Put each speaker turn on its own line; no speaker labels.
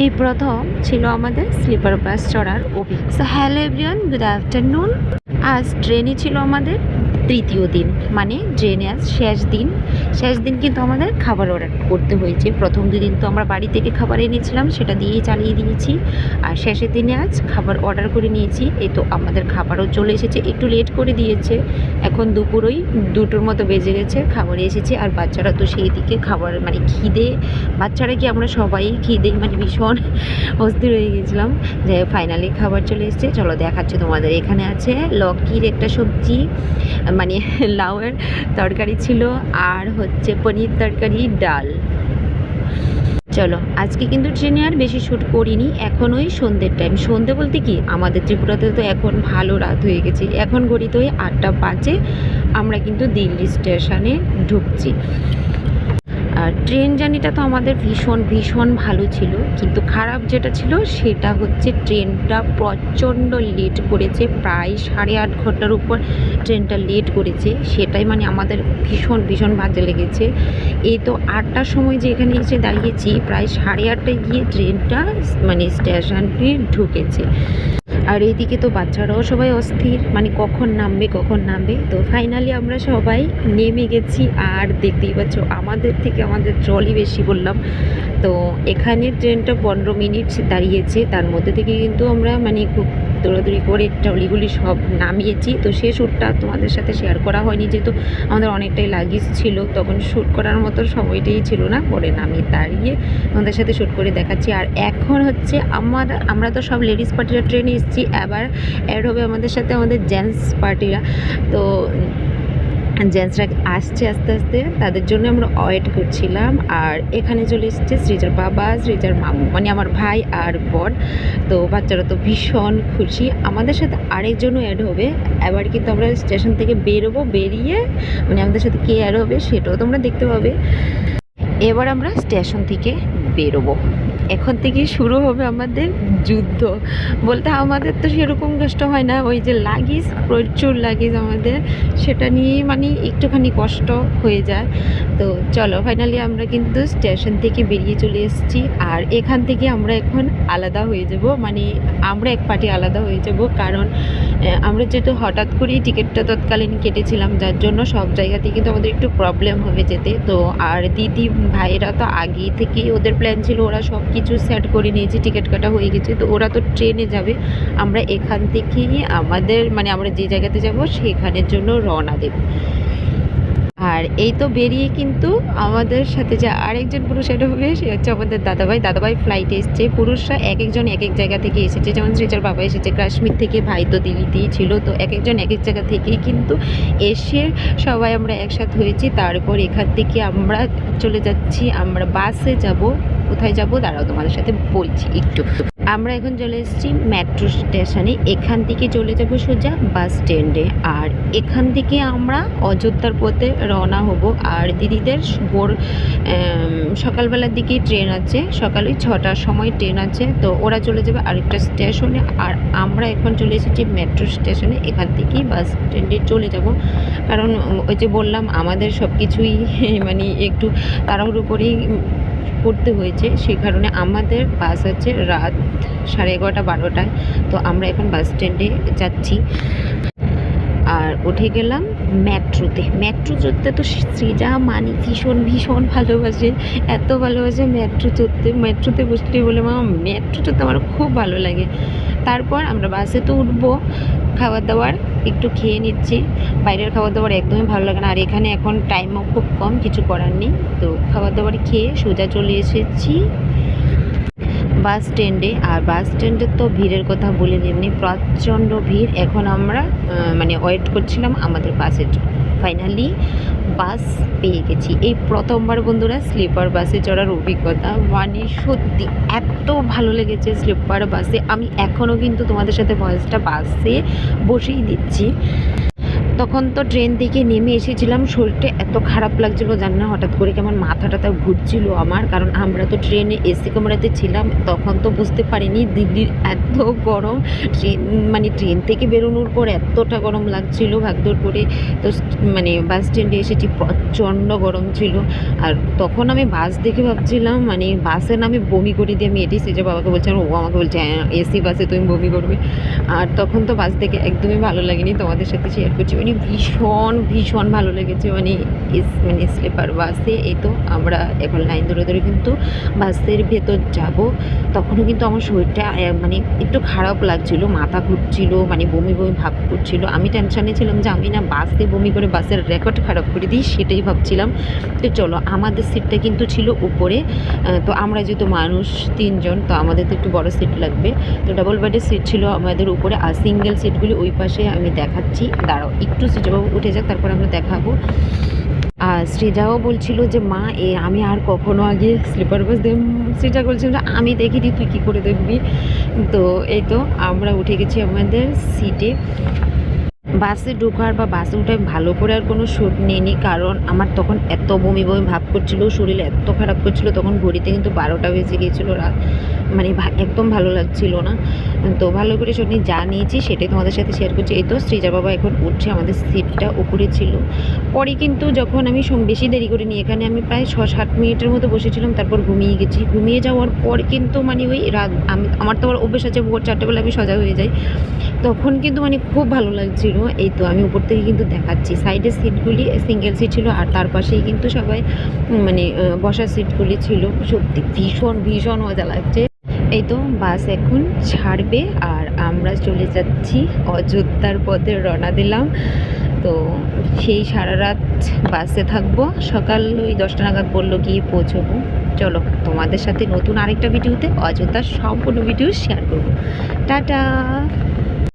এই প্রথম ছিল আমাদের স্লিপার বাস চড়ার অভিজ্ঞতা। So hello everyone, good afternoon. আজ ট্রেনই ছিল আমাদের তৃতীয় দিন, মানে ট্রেনে আজ শেষ দিন কিন্তু আমাদের খাবার অর্ডার করতে হয়েছে। প্রথম দুদিন তো আমরা বাড়ি থেকে খাবার এনেছিলাম, সেটা দিয়েই চালিয়ে দিয়েছি। আর শেষের দিনে আজ খাবার অর্ডার করে নিয়েছি। এই তো আমাদের খাবারও চলে এসেছে, একটু লেট করে দিয়েছে। এখন দুপুরই 2টোর মতো বেজে গেছে, খাবার এসেছে। আর বাচ্চারা তো সেই দিকে খাবার মানে খিদে, বাচ্চারা কি আমরা সবাই খিদে মানে ভীষণ অস্থির হয়ে গেছিলাম যে ফাইনালি খাবার চলে এসেছে। চলো দেখাচ্ছি তোমাদের। এখানে আছে লকির একটা সবজি, মানে লাউয়ের তরকারি ছিল, আর হচ্ছে পনির তরকারি, ডাল। চলো, আজকে কিন্তু ট্রেনে আর বেশি শ্যুট করিনি। এখন ওই সন্ধ্যের টাইম, সন্ধ্যে বলতে কি আমাদের ত্রিপুরাতে তো এখন ভালো রাত হয়ে গেছে। এখন ঘড়িতে ওই 8টা বাজে। আমরা কিন্তু দিল্লি স্টেশনে ঢুকছি। আর ট্রেন জার্নিটা তো আমাদের ভীষণ ভালো ছিল, কিন্তু খারাপ যেটা ছিল সেটা হচ্ছে ট্রেনটা প্রচণ্ড লেট করেছে। প্রায় 8.5 ঘন্টার উপর ট্রেনটা লেট করেছে। সেটাই মানে আমাদের ভীষণ বাজে লেগেছে। এই তো 8টার সময় যে এখানে এসে দাঁড়িয়েছি, প্রায় 8:30টায় গিয়ে ট্রেনটা মানে স্টেশনে ঢুকেছে। আর এইদিকে তো বাচ্চারাও সবাই অস্থির, মানে কখন নামবে। তো ফাইনালি আমরা সবাই নেমে গেছি। আর দেখতেই পাচ্ছ আমাদের থেকে আমাদের ট্রলি বেশি বললাম। তো এখানে ট্রেনটা 15 মিনিট দাঁড়িয়েছে, তার মধ্যে থেকে কিন্তু আমরা মানে খুব দৌড়াদৌড়ি করে ট্রলিগুলি সব নামিয়েছি। তো সে শ্যুটটা তোমাদের সাথে শেয়ার করা হয়নি, যেহেতু আমাদের অনেকটাই লাগেজ ছিল, তখন শ্যুট করার মতো সময়টাই ছিল না। পরে নামিয়ে দাঁড়িয়ে তোমাদের সাথে শ্যুট করে দেখাচ্ছি। আর এখন হচ্ছে আমরা তো সব লেডিস পার্টিরা ট্রেনে এসেছি, এবার অ্যাড হবে আমাদের সাথে আমাদের জেন্টস পার্টিরা। তো জেন্টসরা আসছে আস্তে আস্তে, তাদের জন্য আমরা ওয়েট করছিলাম। আর এখানে চলে এসেছে সৃজার বাবা, সৃজার মামু, মানে আমার ভাই আর বর। তো বাচ্চারা তো ভীষণ খুশি। আমাদের সাথে আরেকজনও অ্যাড হবে। এবার কিন্তু আমরা স্টেশন থেকে বেরোবো, বেরিয়ে মানে আমাদের সাথে কে অ্যাড হবে সেটাও তোমরা দেখতে পাবে। এবার আমরা স্টেশন থেকে বেরোবো। এখন থেকে শুরু হবে আমাদের যুদ্ধ। বলতে আমাদের তো সেরকম কষ্ট হয় না, ওই যে লাগেজ, প্রচুর লাগেজ আমাদের, সেটা নিয়ে মানে একটুখানি কষ্ট হয়ে যায়। তো চলো ফাইনালি আমরা কিন্তু স্টেশন থেকে বেরিয়ে চলে এসেছি। আর এখান থেকে আমরা এখন আলাদা হয়ে যাব, মানে আমরা এক পার্টি আলাদা হয়ে যাব। কারণ আমরা যেহেতু হঠাৎ করেই টিকিটটা তৎকালীন কেটেছিলাম, যার জন্য সব জায়গাতে কিন্তু আমাদের একটু প্রবলেম হবে যেতে। তো আর দিদি ভাইয়েরা তো আগে থেকেই ওদের প্ল্যান ছিল, ওরা সব কিছু সেট করে নিয়েছে, টিকিট কাটা হয়ে গেছে। তো ওরা তো ট্রেনে যাবে, আমরা এখান থেকেই আমাদের মানে আমরা যে জায়গাতে যাব সেখানের জন্য রওনা দেব। আর এই তো বেরিয়ে কিন্তু আমাদের সাথে যে আরেকজন পুরুষ এটা হবে, সে হচ্ছে আমাদের দাদাভাই ফ্লাইটে এসছে। পুরুষরা এক একজন এক এক জায়গা থেকে এসেছে, যেমন সৃজার বাবা এসেছে কাশ্মীর থেকে, ভাই তো দিল্লিতেই ছিল। তো এক একজন এক এক জায়গা থেকেই কিন্তু এসে সবাই আমরা একসাথে হয়েছি। তারপর এখান থেকে আমরা চলে যাচ্ছি, আমরা বাসে যাব। কোথায় যাব দাঁড়াও তোমাদের সাথে বলছি একটু। আমরা এখন চলে এসেছি মেট্রো স্টেশনে। এখান থেকে চলে যাব সোজা বাস স্ট্যান্ডে। আর এখান থেকে আমরা অযোধ্যার পথে রওনা হব। আর দিদিদের ভোর সকালবেলার দিকে ট্রেন আছে, সকালে 6টার সময় ট্রেন আছে। তো ওরা চলে যাবে আরেকটা স্টেশনে। আর আমরা এখন চলে এসেছি মেট্রো স্টেশনে, এখান থেকেই বাস স্ট্যান্ডে চলে যাব। কারণ ওই যে বললাম আমাদের সব কিছুই মানে একটু তাড়াহুড়ো করেই করতে হয়েছে, সেই কারণে আমাদের বাস আছে রাত 11:30-12টায়। তো আমরা এখন বাস স্ট্যান্ডে যাচ্ছি। আর উঠে গেলাম মেট্রোতে তো সৃজা মানে ভীষণ ভালোবাসে, এত ভালোবাসে মেট্রোতে বসতে বলে মা মেট্রো চড়তে আমার খুব ভালো লাগে। তারপর আমরা বাসে তো উঠবো, খাবার দাবার একটু খেয়ে নিচ্ছি। বাইরের খাবার দাবার একদমই ভালো লাগে না, আর এখানে এখন টাইমও খুব কম, কিছু করার নেই। তো খাবার দাবার খেয়ে সোজা চলে এসেছি বাস স্ট্যান্ডে। আর বাস স্ট্যান্ডের তো ভিড়ের কথা বলে এমনি প্রচণ্ড ভিড়। এখন আমরা মানে ওয়েট করছিলাম আমাদের বাসের জন্য। ফাইনালি বাস পেয়ে গেছি। এই প্রথমবার বন্ধুরা স্লিপার বাসে চড়ার অভিজ্ঞতা, মানে সত্যি এত ভালো লেগেছে স্লিপার বাসে। আমি এখনও কিন্তু তোমাদের সাথে ভয়েসটা বাসে বসেই দিচ্ছি। তখন তো ট্রেন থেকে নেমে এসেছিলাম, শরীরটা এত খারাপ লাগছিলো জানি না, হঠাৎ করে কেমন মাথাটা ঘুরছিল আমার, কারণ আমরা তো ট্রেনে এসি কামরাতে ছিলাম, তখন তো বুঝতে পারিনি দিল্লির এত গরম। ট্রেন মানে ট্রেন থেকে বেরোনোর পর এতটা গরম লাগছিল ভাগদৌড় করে, তো মানে বাস স্ট্যান্ডে এসেছি, প্রচণ্ড গরম ছিল। আর তখন আমি বাস দেখে ভাবছিলাম মানে বাসে নামে বমি করে দিয়ে আমি এটি সেজে বাবাকে বলছিলাম, ও আমাকে বলছে হ্যাঁ এসি বাসে তুমি বমি করবে। আর তখন তো বাস দেখে একদমই ভালো লাগেনি, তোমাদের সাথে শেয়ার করছি, মানে ভীষণ ভীষণ ভালো লেগেছে মানে মানে স্লিপার বাসে। এই তো আমরা এখন লাইন ধরে ধরে কিন্তু বাসের ভেতর যাব, তখনও কিন্তু আমার শরীরটা মানে একটু খারাপ লাগছিল, মাথা ঘুরছিল, মানে বমি বমি ভাব করছিল। আমি টেনশনে ছিলাম যে আমি না বাসে বমি করে বাসের রেকর্ড খারাপ করে দিই, সেটাই ভাবছিলাম। তো চলো, আমাদের সিটটা কিন্তু ছিল উপরে, তো আমরা যেহেতু মানুষ 3 জন, তো আমাদের তো একটু বড় সিট লাগবে, তো ডাবল বেডের সিট ছিল আমাদের উপরে, আর সিঙ্গেল সিটগুলি ওই পাশে আমি দেখাচ্ছি, দাঁড়াও একটু সৃজাবাবু উঠে যাক তারপর আমরা দেখাবো। আর সৃজাও বলছিল যে মা আমি আর কখনো আগে স্লিপার বাস দেব। সৃজা বলছিল যে আমি দেখিনি, তুই কী করে দেখবি। তো এই তো আমরা উঠে গেছি আমাদের সিটে। বাসে ঢোকার বা বাসে উঠে ভালো করে আর কোনো শ্যুট নিইনি, কারণ আমার তখন এত বমি বমি ভাব করছিল, শরীর এত খারাপ করছিল, তখন ঘড়িতে কিন্তু 12টা বেজে গিয়েছিলো রাত, মানে একদম ভালো লাগছিল না। তো ভালো করে শ্যুট নিয়ে যা নিয়েছি সেটাই তোমাদের সাথে শেয়ার করছি। এই তো সৃজা বাবা এখন উঠছে, আমাদের সিটটা উপরে ছিল। পরে কিন্তু যখন আমি বেশি দেরি করিনি, এখানে আমি প্রায় 6-7 মিনিটের মতো বসেছিলাম, তারপর ঘুমিয়ে গেছি। ঘুমিয়ে যাওয়ার পর কিন্তু মানে ওই রাত আমার তো আবার অভ্যেস আছে ভোর 4টে বেলা আমি সজাগ হয়ে যাই, তখন কিন্তু মানে খুব ভালো লাগছিল। এই তো আমি উপর থেকে কিন্তু দেখাচ্ছি, সাইডের সিটগুলি সিঙ্গেল সিট ছিল, আর তার পাশেই কিন্তু সবাই মানে বসার সিটগুলি ছিল। সত্যি ভীষণ ভীষণ মজা লাগছে। এই তো বাস এখন ছাড়বে আর আমরা চলে যাচ্ছি অযোধ্যার পথে, রওনা দিলাম। তো সেই সারা রাত বাসে থাকবো, সকাল ওই 10টা নাগাদ বললো গিয়ে পৌঁছবো। চলো, তোমাদের সাথে নতুন আরেকটা ভিডিওতে অযোধ্যার সম্পূর্ণ ভিডিও শেয়ার করবো। টাটা।